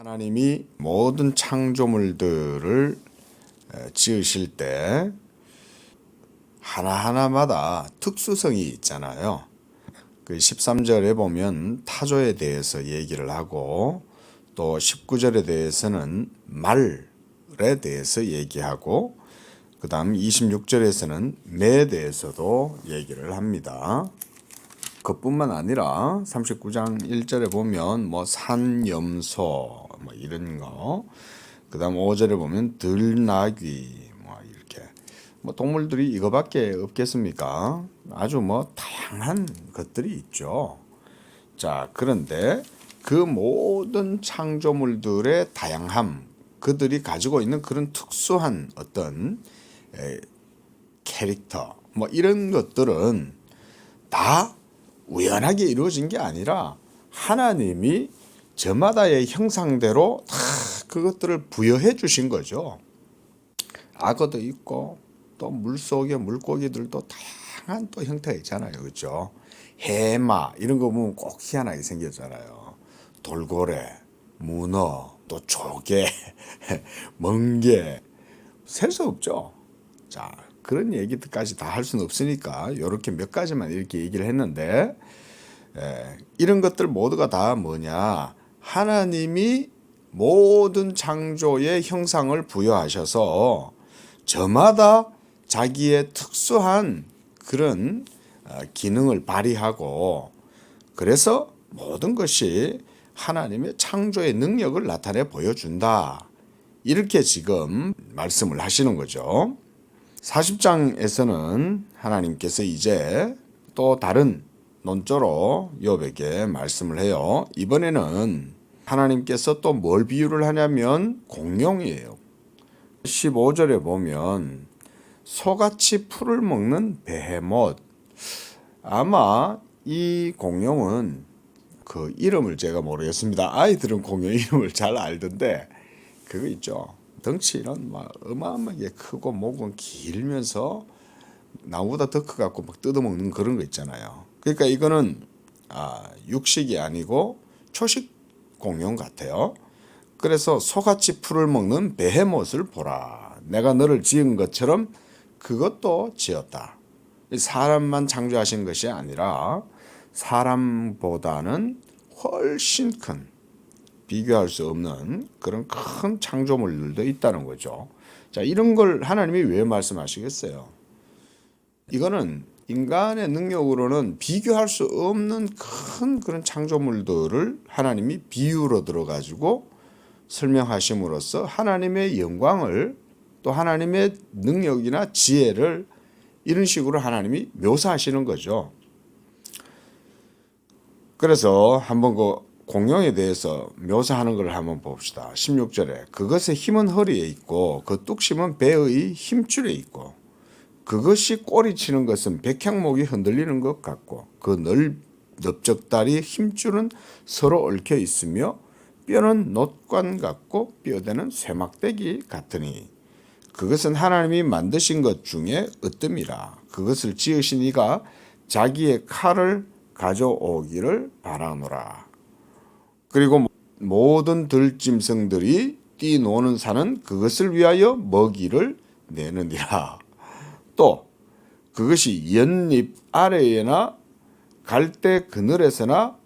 하나님이 모든 창조물들을 지으실 때 하나하나마다 특수성이 있잖아요. 그 13절에 보면 타조에 대해서 얘기를 하고 또 19절에 대해서는 말에 대해서 얘기하고 그 다음 26절에서는 매에 대해서도 얘기를 합니다. 그뿐만 아니라 39장 1절에 보면 뭐 산염소 뭐 이런 거, 그 다음 5절에 보면 들나귀 뭐 이렇게 뭐 동물들이 이거밖에 없겠습니까? 아주 뭐 다양한 것들이 있죠. 자, 그런데 그 모든 창조물들의 다양함, 그들이 가지고 있는 그런 특수한 어떤 캐릭터 뭐 이런 것들은 다 우연하게 이루어진 게 아니라 하나님이 저마다의 형상대로 다 그것들을 부여해 주신 거죠. 악어도 있고 또 물속의 물고기들도 다양한 또 형태가 있잖아요. 그렇죠? 해마 이런 거 보면 꼭 희한하게 생겼잖아요. 돌고래, 문어, 또 조개, 멍게 셀 수 없죠. 자, 그런 얘기들까지 다 할 수는 없으니까 이렇게 몇 가지만 이렇게 얘기를 했는데 이런 것들 모두가 다 뭐냐, 하나님이 모든 창조의 형상을 부여하셔서 저마다 자기의 특수한 그런 기능을 발휘하고 그래서 모든 것이 하나님의 창조의 능력을 나타내 보여준다, 이렇게 지금 말씀을 하시는 거죠. 40장에서는 하나님께서 이제 또 다른 논조로 욥에게 말씀을 해요. 이번에는 하나님께서 또 뭘 비유를 하냐면 공룡이에요. 15절에 보면 소같이 풀을 먹는 베헤못. 아마 이 공룡은 그 이름을 제가 모르겠습니다. 아이들은 공룡 이름을 잘 알던데 그거 있죠. 덩치는 막 어마어마하게 크고 목은 길면서 나무보다 더 커갖고 막 뜯어먹는 그런 거 있잖아요. 그러니까 이거는 육식이 아니고 초식 공룡 같아요. 그래서 소같이 풀을 먹는 베헤못을 보라. 내가 너를 지은 것처럼 그것도 지었다. 사람만 창조하신 것이 아니라 사람보다는 훨씬 큰, 비교할 수 없는 그런 큰 창조물들도 있다는 거죠. 자, 이런 걸 하나님이 왜 말씀하시겠어요? 이거는 인간의 능력으로는 비교할 수 없는 큰 그런 창조물들을 하나님이 비유로 들어가지고 설명하심으로써 하나님의 영광을, 또 하나님의 능력이나 지혜를 이런 식으로 하나님이 묘사하시는 거죠. 그래서 한번 그 공룡에 대해서 묘사하는 걸 한번 봅시다. 16절에 그것의 힘은 허리에 있고 그 뚝심은 배의 힘줄에 있고 그것이 꼬리치는 것은 백향목이 흔들리는 것 같고 그 넓적다리 힘줄은 서로 얽혀 있으며 뼈는 놋관 같고 뼈대는 쇠막대기 같으니 그것은 하나님이 만드신 것 중에 으뜸이라. 그것을 지으신 이가 자기의 칼을 가져오기를 바라노라. 그리고 모든 들짐승들이 뛰노는 산은 그것을 위하여 먹이를 내느니라. 또 그것이 연잎 아래에나 갈대 그늘에서나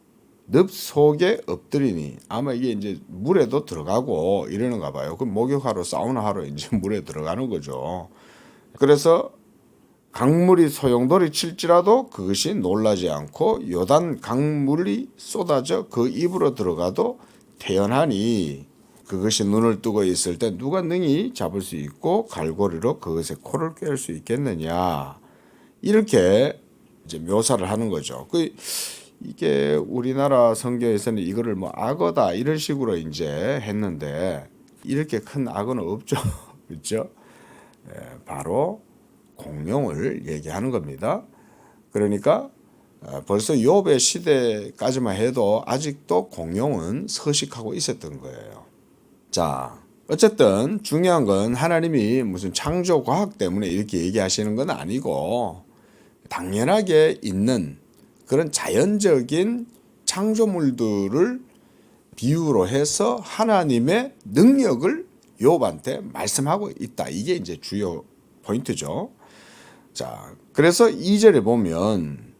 늪 속에 엎드리니, 아마 이게 이제 물에도 들어가고 이러는가 봐요. 그 목욕하러 사우나하러 이제 물에 들어가는 거죠. 그래서 강물이 소용돌이 칠지라도 그것이 놀라지 않고 요단 강물이 쏟아져 그 입으로 들어가도 태연하니 그것이 눈을 뜨고 있을 때 누가 능히 잡을 수 있고 갈고리로 그것의 코를 꿰을 수 있겠느냐, 이렇게 이제 묘사를 하는 거죠. 이게 우리나라 성경에서는 이거를 뭐 악어다 이런 식으로 이제 했는데 이렇게 큰 악어는 없죠. 그렇죠? 바로 공룡을 얘기하는 겁니다. 그러니까 벌써 욥의 시대까지만 해도 아직도 공룡은 서식하고 있었던 거예요. 자, 어쨌든 중요한 건 하나님이 무슨 창조 과학 때문에 이렇게 얘기하시는 건 아니고 당연하게 있는 그런 자연적인 창조물들을 비유로 해서 하나님의 능력을 욥한테 말씀하고 있다. 이게 이제 주요 포인트죠. 자, 그래서 2절에 보면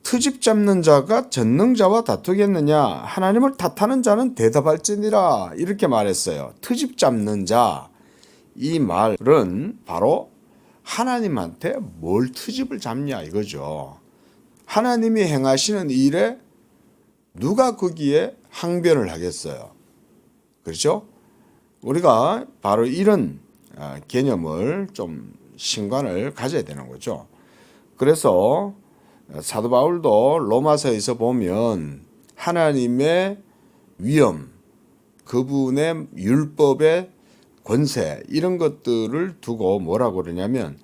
트집 잡는 자가 전능자와 다투겠느냐? 하나님을 탓하는 자는 대답할지니라. 이렇게 말했어요. 트집 잡는 자. 이 말은 바로 하나님한테 뭘 트집을 잡냐 이거죠. 하나님이 행하시는 일에 누가 거기에 항변을 하겠어요. 그렇죠? 우리가 바로 이런 개념을 좀 신관을 가져야 되는 거죠. 그래서 사도 바울도 로마서에서 보면 하나님의 위엄, 그분의 율법의 권세 이런 것들을 두고 뭐라고 그러냐면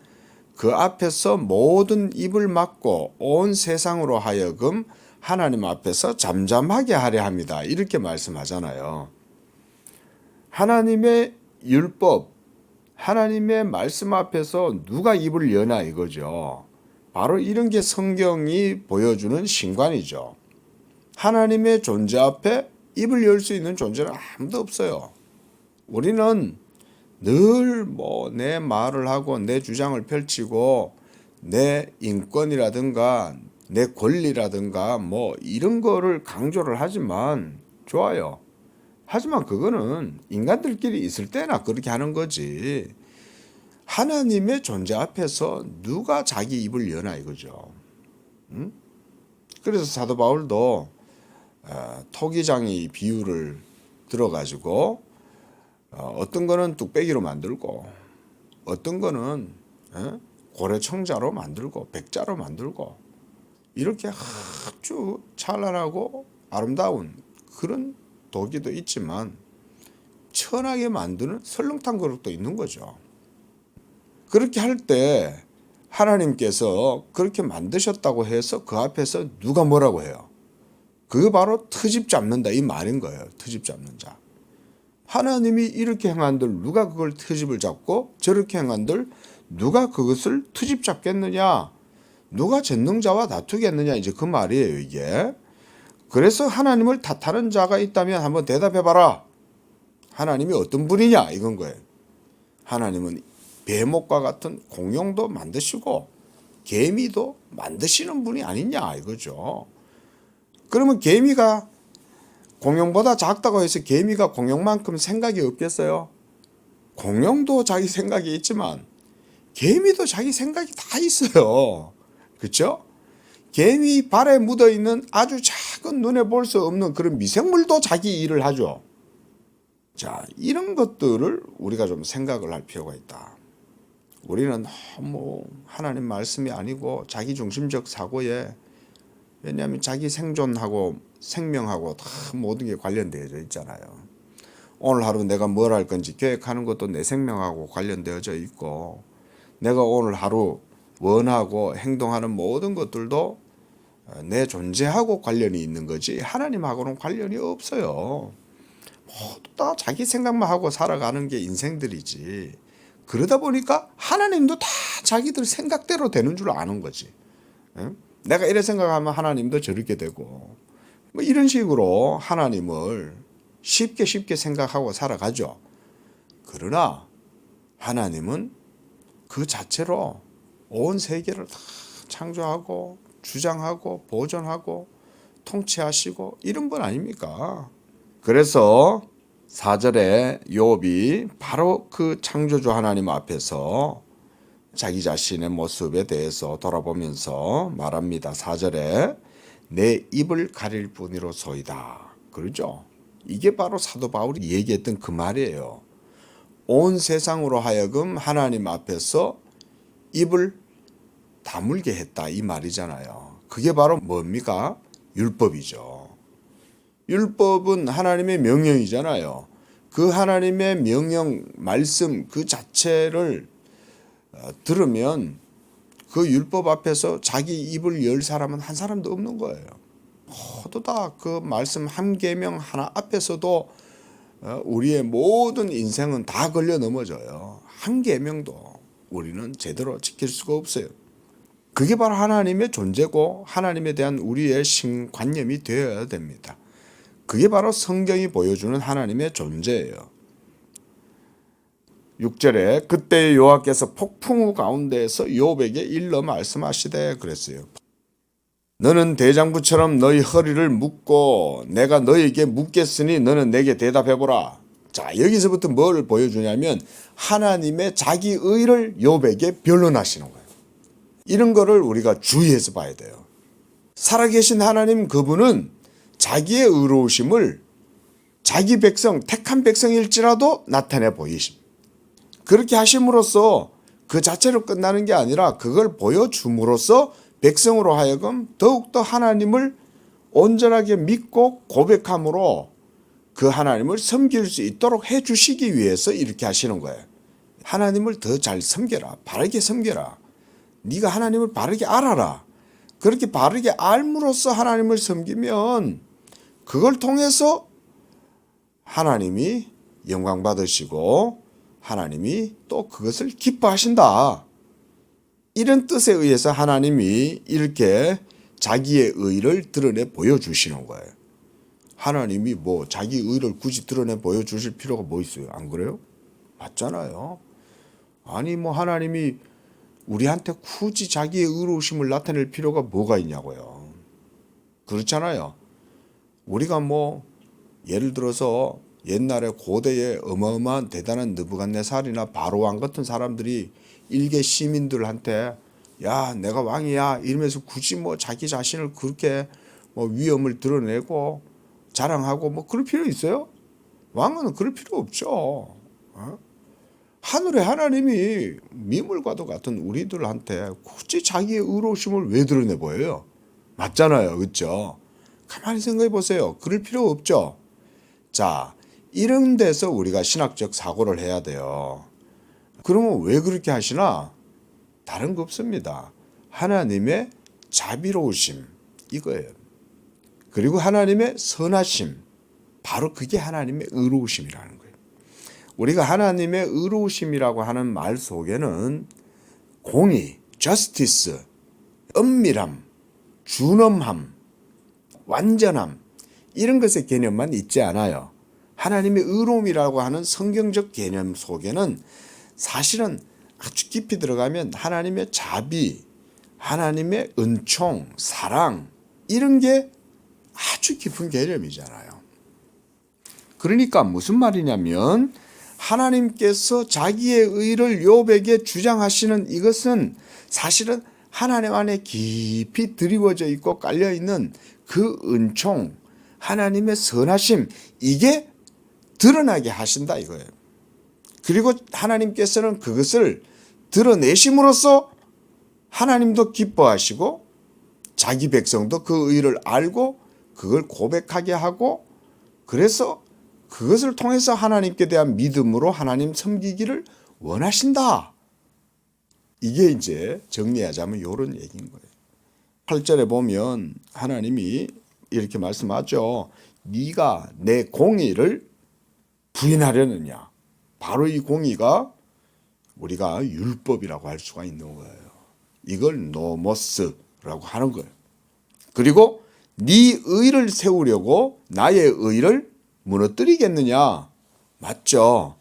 그 앞에서 모든 입을 막고 온 세상으로 하여금 하나님 앞에서 잠잠하게 하려 합니다. 이렇게 말씀하잖아요. 하나님의 율법, 하나님의 말씀 앞에서 누가 입을 여나 이거죠. 바로 이런 게 성경이 보여주는 신관이죠. 하나님의 존재 앞에 입을 열 수 있는 존재는 아무도 없어요. 우리는 늘 뭐 내 말을 하고 내 주장을 펼치고 내 인권이라든가 내 권리라든가 뭐 이런 거를 강조를 하지만 좋아요. 하지만 그거는 인간들끼리 있을 때나 그렇게 하는 거지. 하나님의 존재 앞에서 누가 자기 입을 여나 이거죠. 그래서 사도 바울도 토기장이 비유를 들어가지고 어떤 거는 뚝배기로 만들고 어떤 거는 고래청자로 만들고 백자로 만들고 이렇게 아주 찬란하고 아름다운 그런 도기도 있지만 천하게 만드는 설렁탕 그릇도 있는 거죠. 그렇게 할 때 하나님께서 그렇게 만드셨다고 해서 그 앞에서 누가 뭐라고 해요? 그게 바로 트집 잡는다 이 말인 거예요. 트집 잡는 자. 하나님이 이렇게 행한들 누가 그걸 트집을 잡고 저렇게 행한들 누가 그것을 트집 잡겠느냐? 누가 전능자와 다투겠느냐? 이제 그 말이에요 이게. 그래서 하나님을 탓하는 자가 있다면 한번 대답해봐라. 하나님이 어떤 분이냐 이건 거예요. 하나님은 뱀목과 같은 공룡도 만드시고 개미도 만드시는 분이 아니냐 이거죠. 그러면 개미가 공룡보다 작다고 해서 개미가 공룡만큼 생각이 없겠어요? 공룡도 자기 생각이 있지만 개미도 자기 생각이 다 있어요. 그렇죠? 개미 발에 묻어있는 아주 작은 눈에 볼 수 없는 그런 미생물도 자기 일을 하죠. 자, 이런 것들을 우리가 좀 생각을 할 필요가 있다. 우리는 뭐 하나님 말씀이 아니고 자기중심적 사고에 왜냐하면 자기 생존하고 생명하고 다 모든 게 관련되어져 있잖아요. 오늘 하루 내가 뭘 할 건지 계획하는 것도 내 생명하고 관련되어져 있고 내가 오늘 하루 원하고 행동하는 모든 것들도 내 존재하고 관련이 있는 거지 하나님하고는 관련이 없어요. 모두 다 자기 생각만 하고 살아가는 게 인생들이지. 그러다 보니까 하나님도 다 자기들 생각대로 되는 줄 아는 거지. 내가 이래 생각하면 하나님도 저렇게 되고 뭐 이런 식으로 하나님을 쉽게 생각하고 살아가죠. 그러나 하나님은 그 자체로 온 세계를 다 창조하고 주장하고 보존하고 통치하시고 이런 분 아닙니까? 그래서 4절에 욥이 바로 그 창조주 하나님 앞에서 자기 자신의 모습에 대해서 돌아보면서 말합니다. 4절에 내 입을 가릴 뿐이로소이다. 그러죠? 이게 바로 사도 바울이 얘기했던 그 말이에요. 온 세상으로 하여금 하나님 앞에서 입을 다물게 했다 이 말이잖아요. 그게 바로 뭡니까? 율법이죠. 율법은 하나님의 명령이잖아요. 그 하나님의 명령 말씀 그 자체를 들으면 그 율법 앞에서 자기 입을 열 사람은 한 사람도 없는 거예요. 모두 다 그 말씀 한 계명 하나 앞에서도 우리의 모든 인생은 다 걸려 넘어져요. 한 계명도 우리는 제대로 지킬 수가 없어요. 그게 바로 하나님의 존재고 하나님에 대한 우리의 신관념이 되어야 됩니다. 그게 바로 성경이 보여주는 하나님의 존재예요. 6절에 그때 여호와께서 폭풍우 가운데에서 욥에게 일러 말씀하시되 그랬어요. 너는 대장부처럼 너희 허리를 묶고 내가 너에게 묻겠으니 너는 내게 대답해보라. 자, 여기서부터 뭘 보여주냐면 하나님의 자기 의를 욥에게 변론하시는 거예요. 이런 거를 우리가 주의해서 봐야 돼요. 살아계신 하나님 그분은 자기의 의로우심을 자기 백성, 택한 백성일지라도 나타내 보이십니다. 그렇게 하심으로써 그 자체로 끝나는 게 아니라 그걸 보여줌으로써 백성으로 하여금 더욱더 하나님을 온전하게 믿고 고백함으로 그 하나님을 섬길 수 있도록 해주시기 위해서 이렇게 하시는 거예요. 하나님을 더 잘 섬겨라. 바르게 섬겨라. 네가 하나님을 바르게 알아라. 그렇게 바르게 알므로써 하나님을 섬기면 그걸 통해서 하나님이 영광 받으시고 하나님이 또 그것을 기뻐하신다. 이런 뜻에 의해서 하나님이 이렇게 자기의 의를 드러내 보여주시는 거예요. 하나님이 뭐 자기 의를 굳이 드러내 보여주실 필요가 뭐 있어요? 안 그래요? 맞잖아요. 아니 뭐 하나님이 우리한테 굳이 자기의 의로우심을 나타낼 필요가 뭐가 있냐고요. 그렇잖아요. 우리가 뭐 예를 들어서 옛날에 고대에 어마어마한 대단한 느부갓네살이나 바로왕 같은 사람들이 일개 시민들한테 야 내가 왕이야 이러면서 굳이 뭐 자기 자신을 그렇게 뭐 위엄을 드러내고 자랑하고 뭐 그럴 필요 있어요? 왕은 그럴 필요 없죠. 하늘의 하나님이 미물과도 같은 우리들한테 굳이 자기의 의로우심을 왜 드러내 보여요? 맞잖아요. 그렇죠? 가만히 생각해 보세요. 그럴 필요 없죠. 자, 이런 데서 우리가 신학적 사고를 해야 돼요. 그러면 왜 그렇게 하시나? 다른 거 없습니다. 하나님의 자비로우심 이거예요. 그리고 하나님의 선하심 바로 그게 하나님의 의로우심이라는 거예요. 우리가 하나님의 의로우심이라고 하는 말 속에는 공의, justice, 엄밀함, 준엄함, 완전함 이런 것의 개념만 있지 않아요. 하나님의 의로움이라고 하는 성경적 개념 속에는 사실은 아주 깊이 들어가면 하나님의 자비, 하나님의 은총, 사랑 이런 게 아주 깊은 개념이잖아요. 그러니까 무슨 말이냐면 하나님께서 자기의 의를 욥에게 주장하시는 이것은 사실은 하나님 안에 깊이 드리워져 있고 깔려 있는 그 은총, 하나님의 선하심 이게 드러나게 하신다 이거예요. 그리고 하나님께서는 그것을 드러내심으로써 하나님도 기뻐하시고 자기 백성도 그 의를 알고 그걸 고백하게 하고 그래서 그것을 통해서 하나님께 대한 믿음으로 하나님 섬기기를 원하신다. 이게 이제 정리하자면 이런 얘기인 거예요. 8절에 보면 하나님이 이렇게 말씀하죠. 네가 내 공의를 부인하려느냐. 바로 이 공의가 우리가 율법이라고 할 수가 있는 거예요. 이걸 노모스라고 하는 거예요. 그리고 네 의를 세우려고 나의 의를 무너뜨리겠느냐. 맞죠.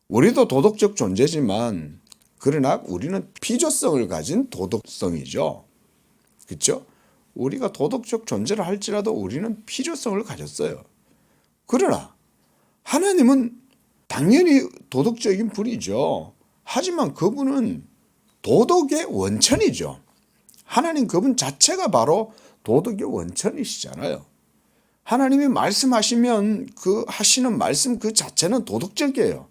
우리도 도덕적 존재지만 그러나 우리는 필요성을 가진 도덕성이죠. 그렇죠? 우리가 도덕적 존재를 할지라도 우리는 필요성을 가졌어요. 그러나 하나님은 당연히 도덕적인 분이죠. 하지만 그분은 도덕의 원천이죠. 하나님 그분 자체가 바로 도덕의 원천이시잖아요. 하나님이 말씀하시면 그 하시는 말씀 그 자체는 도덕적이에요.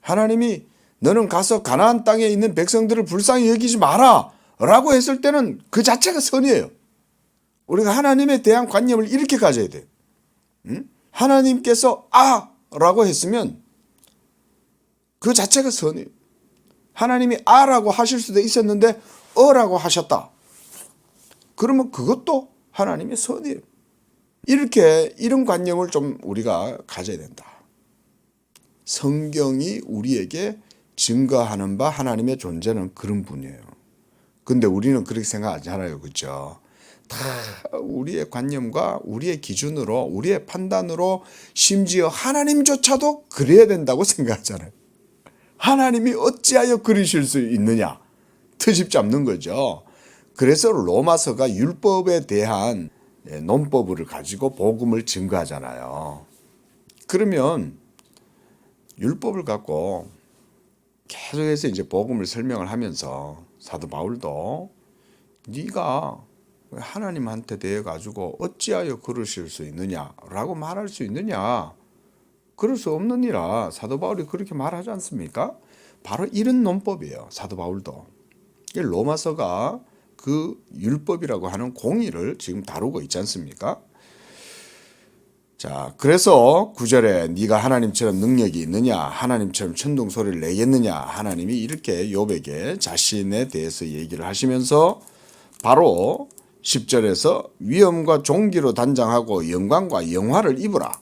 하나님이 너는 가서 가나안 땅에 있는 백성들을 불쌍히 여기지 마라 라고 했을 때는 그 자체가 선이에요. 우리가 하나님에 대한 관념을 이렇게 가져야 돼요. 하나님께서 라고 했으면 그 자체가 선이에요. 하나님이 라고 하실 수도 있었는데 라고 하셨다. 그러면 그것도 하나님의 선이에요. 이렇게 이런 관념을 좀 우리가 가져야 된다. 성경이 우리에게 증거하는 바 하나님의 존재는 그런 분이에요. 근데 우리는 그렇게 생각하지 않아요. 그렇죠? 다 우리의 관념과 우리의 기준으로 우리의 판단으로 심지어 하나님조차도 그래야 된다고 생각하잖아요. 하나님이 어찌하여 그러실 수 있느냐 트집 잡는 거죠. 그래서 로마서가 율법에 대한 논법을 가지고 복음을 증거하잖아요. 그러면 율법을 갖고 계속해서 이제 복음을 설명을 하면서 사도 바울도 네가 하나님한테 대해 가지고 어찌하여 그러실 수 있느냐라고 말할 수 있느냐? 그럴 수 없느니라. 사도 바울이 그렇게 말하지 않습니까? 바로 이런 논법이에요. 사도 바울도. 로마서가 그 율법이라고 하는 공의를 지금 다루고 있지 않습니까? 자, 그래서 9절에 네가 하나님처럼 능력이 있느냐, 하나님처럼 천둥 소리를 내겠느냐, 하나님이 이렇게 욥에게 자신에 대해서 얘기를 하시면서 바로 10절에서 위엄과 존귀로 단장하고 영광과 영화를 입으라.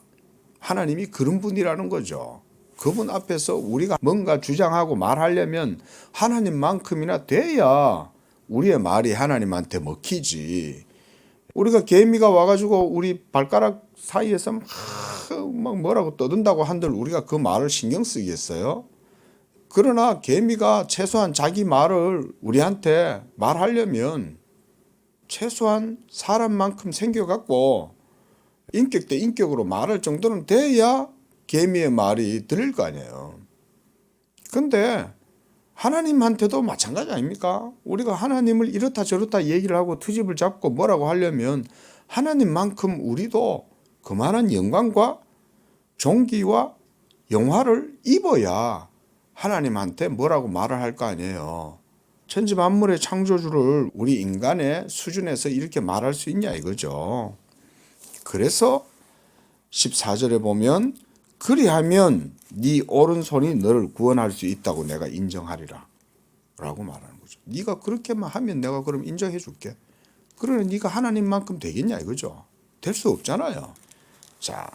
하나님이 그런 분이라는 거죠. 그분 앞에서 우리가 뭔가 주장하고 말하려면 하나님만큼이나 돼야 우리의 말이 하나님한테 먹히지. 우리가 개미가 와가지고 우리 발가락 사이에서 막 뭐라고 떠든다고 한들 우리가 그 말을 신경 쓰겠어요? 그러나 개미가 최소한 자기 말을 우리한테 말하려면 최소한 사람만큼 생겨갖고 인격 대 인격으로 말할 정도는 돼야 개미의 말이 들릴 거 아니에요. 근데 하나님한테도 마찬가지 아닙니까? 우리가 하나님을 이렇다 저렇다 얘기를 하고 트집을 잡고 뭐라고 하려면 하나님만큼 우리도 그만한 영광과 존귀와 영화를 입어야 하나님한테 뭐라고 말을 할 거 아니에요. 천지 만물의 창조주를 우리 인간의 수준에서 이렇게 말할 수 있냐 이거죠. 그래서 14절에 보면 그리하면 네 오른손이 너를 구원할 수 있다고 내가 인정하리라 라고 말하는 거죠. 네가 그렇게만 하면 내가 그럼 인정해 줄게. 그러면 네가 하나님만큼 되겠냐 이거죠. 될 수 없잖아요. 자,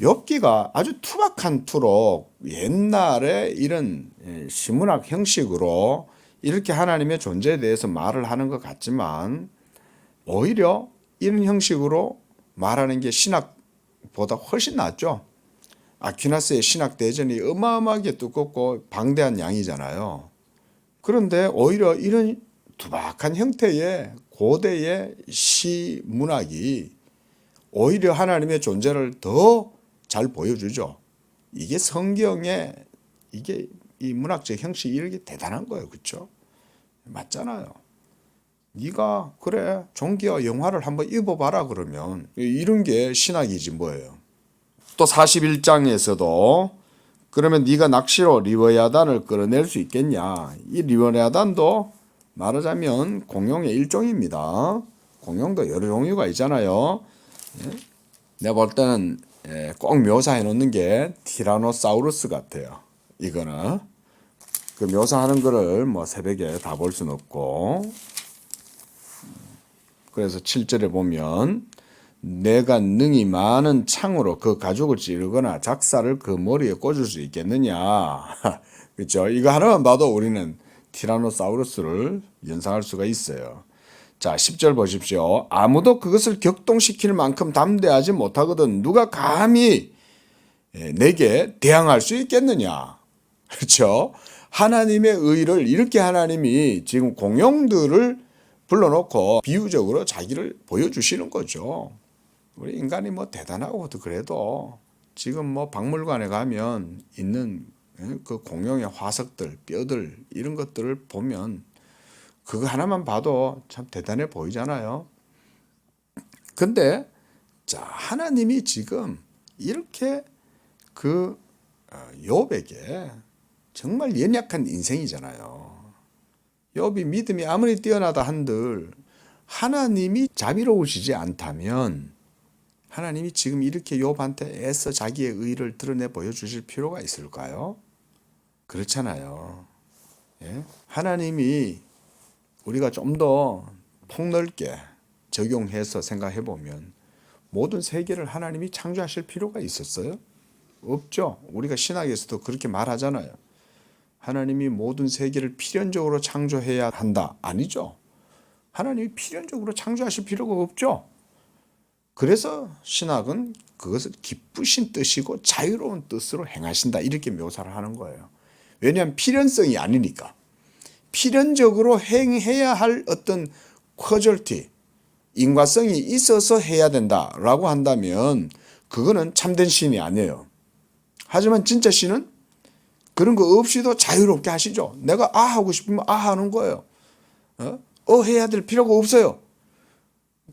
욥기가 아주 투박한 투로 옛날에 이런 시문학 형식으로 이렇게 하나님의 존재에 대해서 말을 하는 것 같지만 오히려 이런 형식으로 말하는 게 신학보다 훨씬 낫죠. 아퀴나스의 신학 대전이 어마어마하게 두껍고 방대한 양이잖아요. 그런데 오히려 이런 투박한 형태의 고대의 시 문학이 오히려 하나님의 존재를 더 잘 보여주죠. 이게 성경의 이게 이 문학적 형식이 이렇게 대단한 거예요. 그렇죠? 맞잖아요. 네가 그래 존귀와 영화를 한번 입어봐라 그러면 이런 게 신학이지 뭐예요. 또 41장에서도 그러면 네가 낚시로 리워야단을 끌어낼 수 있겠냐. 이 리워야단도 말하자면 공룡의 일종입니다. 공룡도 여러 종류가 있잖아요. 내가 볼 때는 꼭 묘사해 놓는 게 티라노사우루스 같아요. 이거는 그 묘사하는 거를 뭐 새벽에 다 볼 수는 없고. 그래서 7절에 보면 내가 능히 많은 창으로 그 가죽을 찌르거나 작사를 그 머리에 꽂을 수 있겠느냐. 그렇죠? 이거 하나만 봐도 우리는 티라노사우루스를 연상할 수가 있어요. 자, 10절 보십시오. 아무도 그것을 격동시킬 만큼 담대하지 못하거든 누가 감히 내게 대항할 수 있겠느냐. 그렇죠? 하나님의 의를 이렇게 하나님이 지금 공룡들을 불러놓고 비유적으로 자기를 보여주시는 거죠. 우리 인간이 뭐 대단하고 그래도 지금 뭐 박물관에 가면 있는 그 공룡의 화석들, 뼈들 이런 것들을 보면 그거 하나만 봐도 참 대단해 보이잖아요. 근데 자, 하나님이 지금 이렇게 그 욥에게 정말 연약한 인생이잖아요. 욥이 믿음이 아무리 뛰어나다 한들 하나님이 자비로우시지 않다면 하나님이 지금 이렇게 욥한테 애써 자기의 의를 드러내 보여주실 필요가 있을까요? 그렇잖아요. 예? 하나님이 우리가 좀 더 폭넓게 적용해서 생각해 보면 모든 세계를 하나님이 창조하실 필요가 있었어요? 없죠. 우리가 신학에서도 그렇게 말하잖아요. 하나님이 모든 세계를 필연적으로 창조해야 한다. 아니죠. 하나님이 필연적으로 창조하실 필요가 없죠. 그래서 신학은 그것을 기쁘신 뜻이고 자유로운 뜻으로 행하신다 이렇게 묘사를 하는 거예요. 왜냐하면 필연성이 아니니까. 필연적으로 행해야 할 어떤 커절티, 인과성이 있어서 해야 된다라고 한다면 그거는 참된 신이 아니에요. 하지만 진짜 신은 그런 거 없이도 자유롭게 하시죠. 내가 하고 싶으면 하는 거예요. 해야 될 필요가 없어요.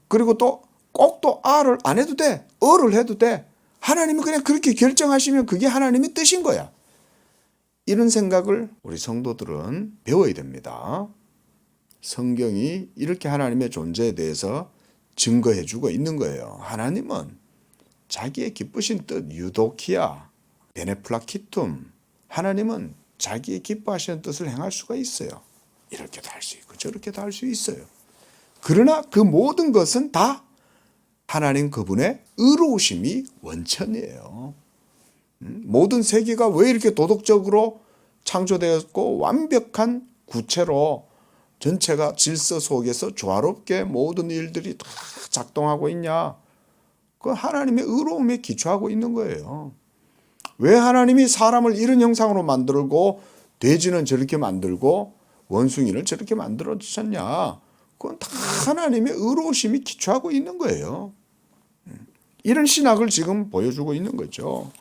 그리고 또 꼭 또 를 안 해도 돼. 를 해도 돼. 하나님은 그냥 그렇게 결정하시면 그게 하나님의 뜻인 거야. 이런 생각을 우리 성도들은 배워야 됩니다. 성경이 이렇게 하나님의 존재에 대해서 증거해 주고 있는 거예요. 하나님은 자기의 기쁘신 뜻, 유도키아, 베네플라키툼, 하나님은 자기의 기뻐하시는 뜻을 행할 수가 있어요. 이렇게도 할 수 있고 저렇게도 할 수 있어요. 그러나 그 모든 것은 다 하나님 그분의 의로우심이 원천이에요. 모든 세계가 왜 이렇게 도덕적으로 창조되었고 완벽한 구체로 전체가 질서 속에서 조화롭게 모든 일들이 다 작동하고 있냐? 그 하나님의 의로움에 기초하고 있는 거예요. 왜 하나님이 사람을 이런 형상으로 만들고 돼지는 저렇게 만들고 원숭이를 저렇게 만들어 주셨냐? 그건 다 하나님의 의로우심이 기초하고 있는 거예요. 이런 신학을 지금 보여주고 있는 거죠.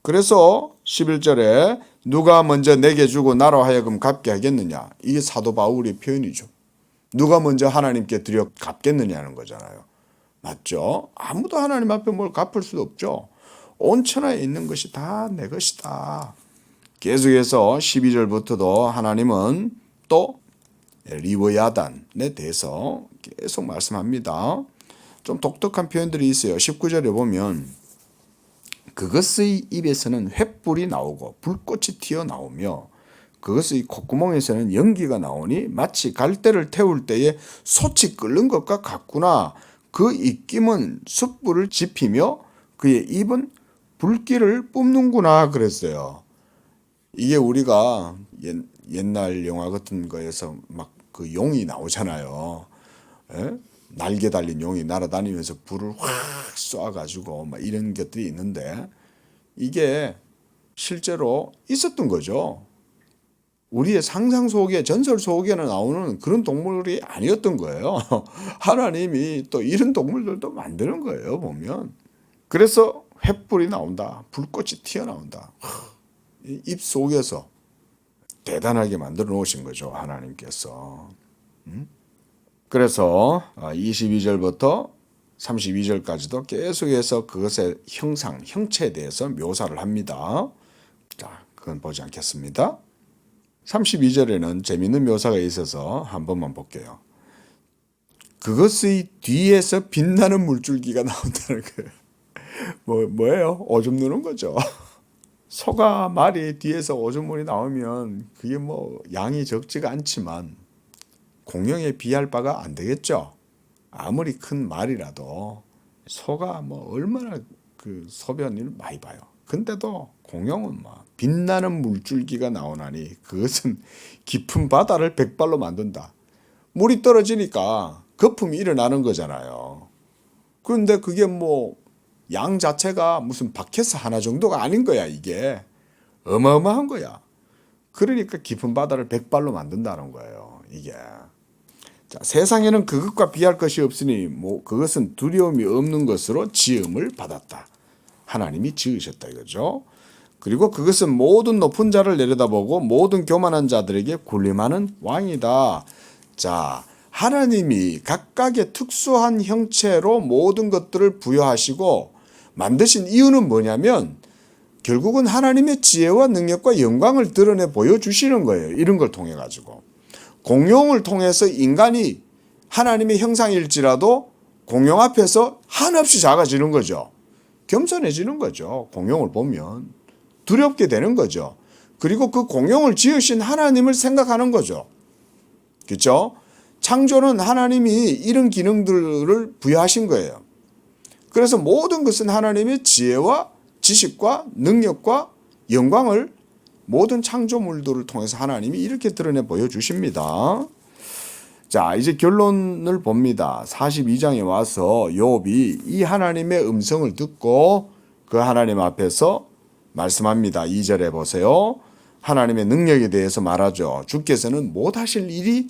그래서 11절에 누가 먼저 내게 주고 나로 하여금 갚게 하겠느냐. 이게 사도 바울의 표현이죠. 누가 먼저 하나님께 드려 갚겠느냐는 거잖아요. 맞죠? 아무도 하나님 앞에 뭘 갚을 수 없죠. 온 천하에 있는 것이 다 내 것이다. 계속해서 12절부터도 하나님은 또 리워야단에 대해서 계속 말씀합니다. 좀 독특한 표현들이 있어요. 19절에 보면 그것의 입에서는 횃불이 나오고 불꽃이 튀어나오며 그것의 콧구멍에서는 연기가 나오니 마치 갈대를 태울 때에 솥이 끓는 것과 같구나. 그 입김은 숯불을 지피며 그의 입은 불길을 뿜는구나 그랬어요. 이게 우리가 옛날 영화 같은 거에서 막 그 용이 나오잖아요. 에? 날개 달린 용이 날아다니면서 불을 확 쏴가지고 막 이런 것들이 있는데 이게 실제로 있었던 거죠. 우리의 상상 속에 전설 속에는 나오는 그런 동물이 아니었던 거예요. 하나님이 또 이런 동물들도 만드는 거예요 보면. 그래서 횃불이 나온다. 불꽃이 튀어나온다. 입 속에서 대단하게 만들어 놓으신 거죠 하나님께서. 그래서 22절부터 32절까지도 계속해서 그것의 형상, 형체에 대해서 묘사를 합니다. 자, 그건 보지 않겠습니다. 32절에는 재미있는 묘사가 있어서 한 번만 볼게요. 그것의 뒤에서 빛나는 물줄기가 나온다는 거예요. 뭐예요? 오줌 누는 거죠. 소가 말이 뒤에서 오줌물이 나오면 그게 뭐 양이 적지가 않지만 공룡에 비할 바가 안 되겠죠. 아무리 큰 말이라도 소가 뭐 얼마나 그 소변을 많이 봐요. 근데도 공룡은 뭐 빛나는 물줄기가 나오나니 그것은 깊은 바다를 백발로 만든다. 물이 떨어지니까 거품이 일어나는 거잖아요. 그런데 그게 뭐 양 자체가 무슨 바켓스 하나 정도가 아닌 거야. 이게 어마어마한 거야. 그러니까 깊은 바다를 백발로 만든다는 거예요. 이게. 자, 세상에는 그것과 비할 것이 없으니 뭐 그것은 두려움이 없는 것으로 지음을 받았다. 하나님이 지으셨다 이거죠. 그리고 그것은 모든 높은 자를 내려다보고 모든 교만한 자들에게 군림하는 왕이다. 자, 하나님이 각각의 특수한 형체로 모든 것들을 부여하시고 만드신 이유는 뭐냐면 결국은 하나님의 지혜와 능력과 영광을 드러내 보여주시는 거예요. 이런 걸 통해 가지고. 공룡을 통해서 인간이 하나님의 형상일지라도 공룡 앞에서 한없이 작아지는 거죠. 겸손해지는 거죠. 공룡을 보면. 두렵게 되는 거죠. 그리고 그 공룡을 지으신 하나님을 생각하는 거죠. 그렇죠? 창조는 하나님이 이런 기능들을 부여하신 거예요. 그래서 모든 것은 하나님의 지혜와 지식과 능력과 영광을 모든 창조물들을 통해서 하나님이 이렇게 드러내 보여주십니다. 자, 이제 결론을 봅니다. 42장에 와서 욥이 이 하나님의 음성을 듣고 그 하나님 앞에서 말씀합니다. 2절에 보세요. 하나님의 능력에 대해서 말하죠. 주께서는 못하실 일이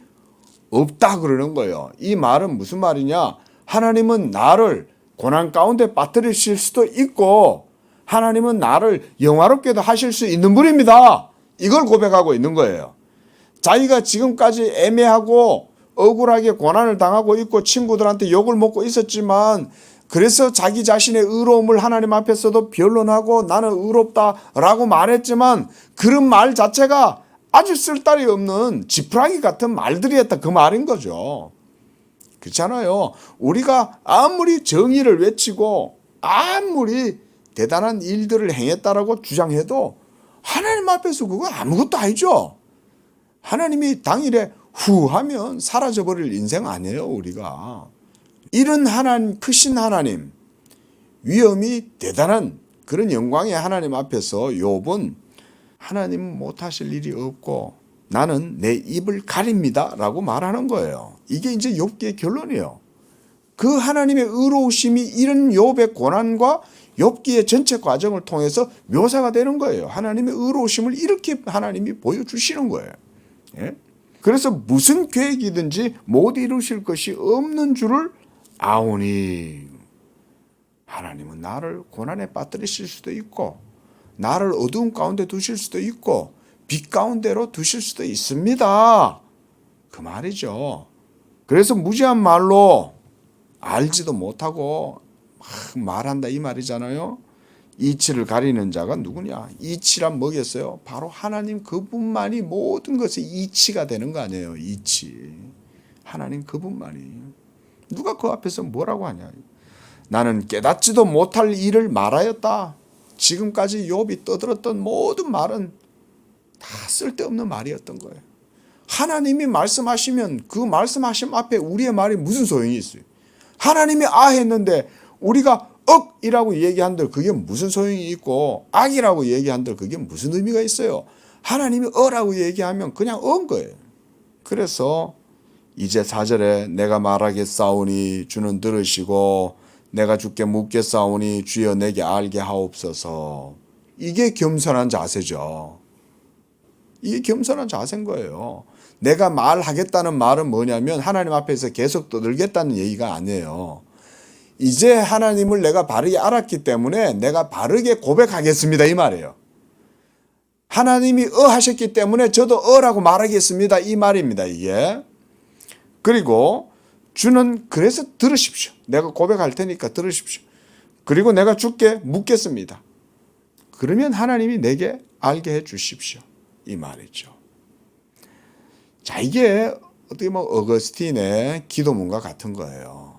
없다 그러는 거예요. 이 말은 무슨 말이냐? 하나님은 나를 고난 가운데 빠뜨리실 수도 있고 하나님은 나를 영화롭게도 하실 수 있는 분입니다. 이걸 고백하고 있는 거예요. 자기가 지금까지 애매하고 억울하게 고난을 당하고 있고 친구들한테 욕을 먹고 있었지만 그래서 자기 자신의 의로움을 하나님 앞에서도 변론하고 나는 의롭다라고 말했지만 그런 말 자체가 아주 쓸데기 없는 지푸라기 같은 말들이었다 그 말인 거죠. 그렇잖아요. 우리가 아무리 정의를 외치고 아무리 대단한 일들을 행했다라고 주장해도 하나님 앞에서 그건 아무것도 아니죠. 하나님이 당일에 후 하면 사라져버릴 인생 아니에요 우리가. 이런 하나님, 크신 하나님, 위엄이 대단한 그런 영광의 하나님 앞에서 욥은 하나님은 못하실 일이 없고 나는 내 입을 가립니다 라고 말하는 거예요. 이게 이제 욥기의 결론이에요. 그 하나님의 의로우심이 이런 욥의 고난과 욥기의 전체 과정을 통해서 묘사가 되는 거예요. 하나님의 의로우심을 이렇게 하나님이 보여주시는 거예요. 예? 그래서 무슨 계획이든지 못 이루실 것이 없는 줄을 아오니 하나님은 나를 고난에 빠뜨리실 수도 있고 나를 어두운 가운데 두실 수도 있고 빛 가운데로 두실 수도 있습니다. 그 말이죠. 그래서 무지한 말로 알지도 못하고 막 말한다 이 말이잖아요. 이치를 가리는 자가 누구냐? 이치란 뭐겠어요? 바로 하나님 그분만이 모든 것의 이치가 되는 거 아니에요. 이치. 하나님 그분만이. 누가 그 앞에서 뭐라고 하냐? 나는 깨닫지도 못할 일을 말하였다. 지금까지 욥이 떠들었던 모든 말은 다 쓸데없는 말이었던 거예요. 하나님이 말씀하시면 그 말씀하심 앞에 우리의 말이 무슨 소용이 있어요? 하나님이 아 했는데 우리가 억이라고 얘기한들 그게 무슨 소용이 있고 악이라고 얘기한들 그게 무슨 의미가 있어요? 하나님이 어라고 얘기하면 그냥 어인 거예요. 그래서 이제 4절에 내가 말하겠사오니 주는 들으시고 내가 주께 묻겠사오니 주여 내게 알게 하옵소서. 이게 겸손한 자세죠. 이게 겸손한 자세인 거예요. 내가 말하겠다는 말은 뭐냐면 하나님 앞에서 계속 떠들겠다는 얘기가 아니에요. 이제 하나님을 내가 바르게 알았기 때문에 내가 바르게 고백하겠습니다 이 말이에요. 하나님이 하셨기 때문에 저도 라고 말하겠습니다 이 말입니다 이게. 그리고 주는 그래서 들으십시오. 내가 고백할 테니까 들으십시오. 그리고 내가 주께 묻겠습니다. 그러면 하나님이 내게 알게 해 주십시오. 이 말이죠. 자, 이게 어떻게 보면 어거스틴의 기도문과 같은 거예요.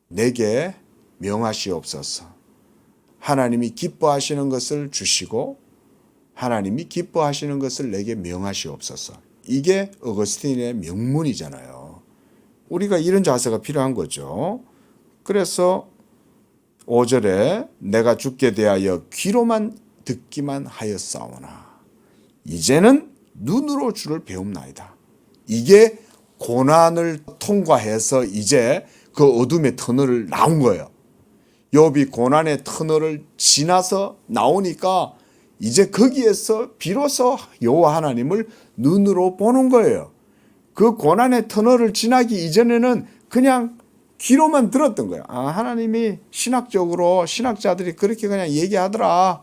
내게 명하시옵소서. 하나님이 기뻐하시는 것을 주시고 하나님이 기뻐하시는 것을 내게 명하시옵소서. 이게 어거스틴의 명문이잖아요. 우리가 이런 자세가 필요한 거죠. 그래서 5절에 내가 주께 대하여 귀로만 듣기만 하였사오나 이제는 눈으로 주를 배움나이다. 이게 고난을 통과해서 이제 그 어둠의 터널을 나온 거예요. 욥이 고난의 터널을 지나서 나오니까 이제 거기에서 비로소 여호와 하나님을 눈으로 보는 거예요. 그 고난의 터널을 지나기 이전에는 그냥 귀로만 들었던 거예요. 아, 하나님이 신학적으로 신학자들이 그렇게 그냥 얘기하더라.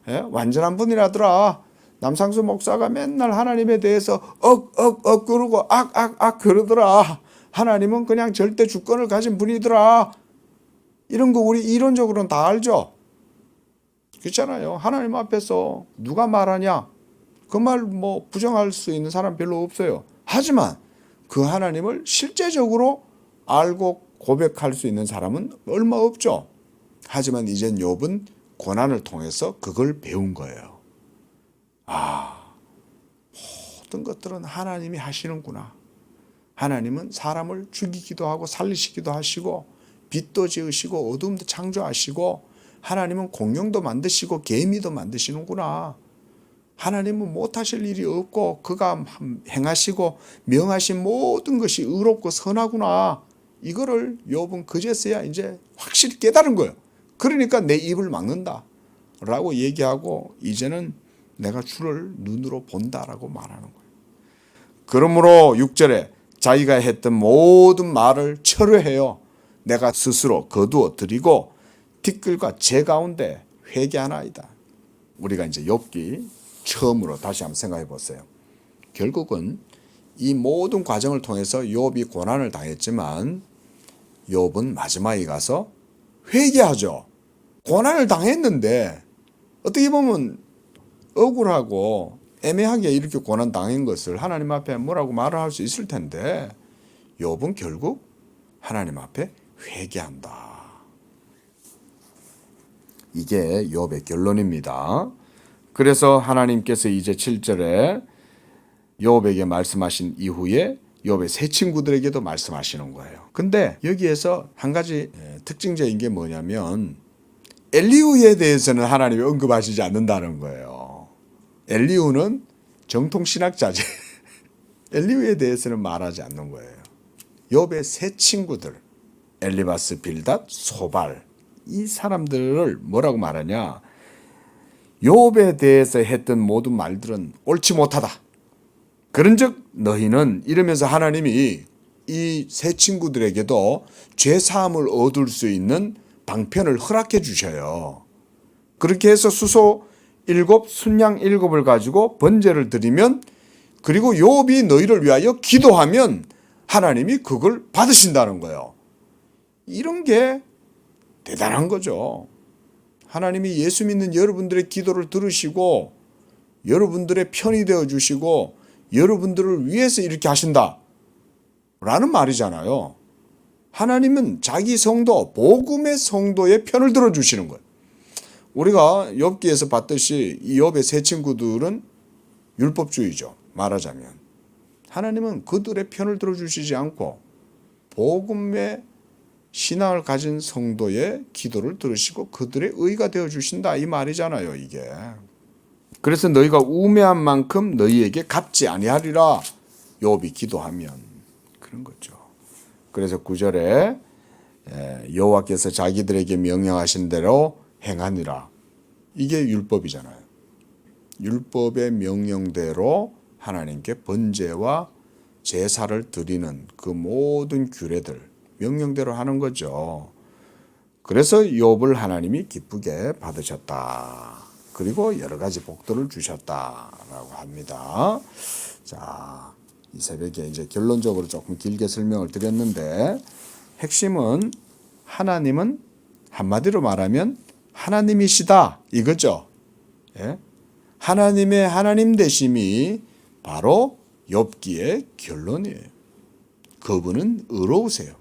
예? 완전한 분이라더라. 남상수 목사가 맨날 하나님에 대해서 그러고 악 그러더라. 하나님은 그냥 절대 주권을 가진 분이더라. 이런 거 우리 이론적으로는 다 알죠. 그렇잖아요. 하나님 앞에서 누가 말하냐? 그 말 뭐 부정할 수 있는 사람 별로 없어요. 하지만 그 하나님을 실제적으로 알고 고백할 수 있는 사람은 얼마 없죠. 하지만 이젠 욥은 고난을 통해서 그걸 배운 거예요. 아, 모든 것들은 하나님이 하시는구나. 하나님은 사람을 죽이기도 하고 살리시기도 하시고 빛도 지으시고 어둠도 창조하시고 하나님은 공룡도 만드시고 개미도 만드시는구나. 하나님은 못하실 일이 없고 그가 행하시고 명하신 모든 것이 의롭고 선하구나. 이거를 욥은 그제서야 이제 확실히 깨달은 거예요. 그러니까 내 입을 막는다 라고 얘기하고 이제는 내가 주를 눈으로 본다라고 말하는 거예요. 그러므로 6절에 자기가 했던 모든 말을 철회해요. 내가 스스로 거두어 드리고 티끌과 재 가운데 회개하나이다. 우리가 이제 욥기 처음으로 다시 한번 생각해 보세요. 결국은 이 모든 과정을 통해서 욥이 고난을 당했지만 욥은 마지막에 가서 회개하죠. 고난을 당했는데 어떻게 보면 억울하고 애매하게 이렇게 고난 당한 것을 하나님 앞에 뭐라고 말을 할 수 있을 텐데 욥은 결국 하나님 앞에 회개한다. 이게 욥의 결론입니다. 그래서 하나님께서 이제 7절에 욥에게 말씀하신 이후에 욥의 세 친구들에게도 말씀하시는 거예요. 근데 여기에서 한 가지 특징적인 게 뭐냐면 엘리후에 대해서는 하나님이 언급하시지 않는다는 거예요. 엘리후는 정통신학자지. 엘리후에 대해서는 말하지 않는 거예요. 욥의 세 친구들 엘리바스, 빌닷, 소발 이 사람들을 뭐라고 말하냐. 욥에 대해서 했던 모든 말들은 옳지 못하다. 그런즉 너희는 이러면서 하나님이 이 세 친구들에게도 죄사함을 얻을 수 있는 방편을 허락해 주셔요. 그렇게 해서 수소 7, 순양 7을 가지고 번제를 드리면 그리고 욥이 너희를 위하여 기도하면 하나님이 그걸 받으신다는 거예요. 이런 게 대단한 거죠. 하나님이 예수 믿는 여러분들의 기도를 들으시고 여러분들의 편이 되어 주시고 여러분들을 위해서 이렇게 하신다 라는 말이잖아요. 하나님은 자기 성도, 복음의 성도의 편을 들어주시는 거예요. 우리가 욥기에서 봤듯이 이 욥의 세 친구들은 율법주의죠. 말하자면. 하나님은 그들의 편을 들어주시지 않고 복음의 신앙을 가진 성도의 기도를 들으시고 그들의 의가 되어주신다 이 말이잖아요. 이게. 그래서 너희가 우매한 만큼 너희에게 갚지 아니하리라 욥이 기도하면 그런 거죠. 그래서 9절에 여호와께서 자기들에게 명령하신 대로 행하니라. 이게 율법이잖아요. 율법의 명령대로 하나님께 번제와 제사를 드리는 그 모든 규례들 명령대로 하는 거죠. 그래서 욥을 하나님이 기쁘게 받으셨다. 그리고 여러 가지 복들을 주셨다라고 합니다. 자, 이 새벽에 이제 결론적으로 조금 길게 설명을 드렸는데 핵심은 하나님은 한마디로 말하면 하나님이시다 이거죠. 예? 하나님의 하나님 되심이 바로 욥기의 결론이에요. 그분은 의로우세요.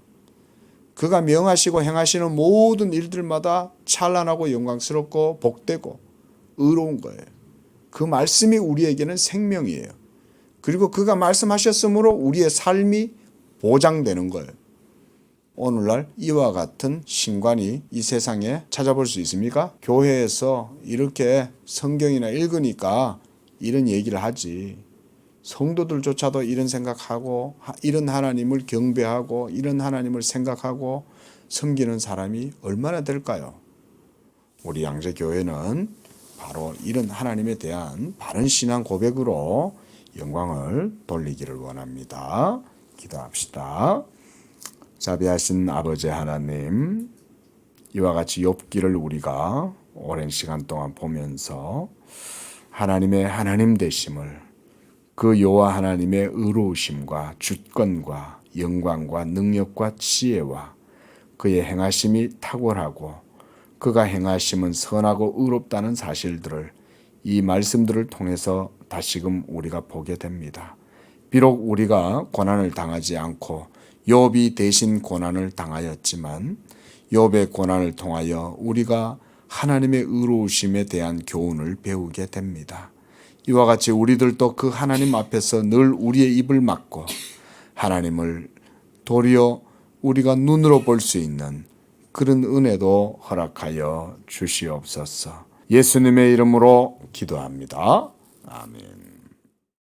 그가 명하시고 행하시는 모든 일들마다 찬란하고 영광스럽고 복되고 의로운 거예요. 그 말씀이 우리에게는 생명이에요. 그리고 그가 말씀하셨으므로 우리의 삶이 보장되는 거예요. 오늘날 이와 같은 신관이 이 세상에 찾아볼 수 있습니까? 교회에서 이렇게 성경이나 읽으니까 이런 얘기를 하지. 성도들조차도 이런 생각하고 이런 하나님을 경배하고 이런 하나님을 생각하고 섬기는 사람이 얼마나 될까요? 우리 양재교회는 바로 이런 하나님에 대한 바른 신앙 고백으로 영광을 돌리기를 원합니다. 기도합시다. 자비하신 아버지 하나님, 이와 같이 욥기를 우리가 오랜 시간 동안 보면서 하나님의 하나님 되심을 그 여호와 하나님의 의로우심과 주권과 영광과 능력과 지혜와 그의 행하심이 탁월하고 그가 행하심은 선하고 의롭다는 사실들을 이 말씀들을 통해서 다시금 우리가 보게 됩니다. 비록 우리가 고난을 당하지 않고 욥이 대신 고난을 당하였지만 욥의 고난을 통하여 우리가 하나님의 의로우심에 대한 교훈을 배우게 됩니다. 이와 같이 우리들도 그 하나님 앞에서 늘 우리의 입을 막고 하나님을 도리어 우리가 눈으로 볼 수 있는 그런 은혜도 허락하여 주시옵소서. 예수님의 이름으로 기도합니다. 아멘.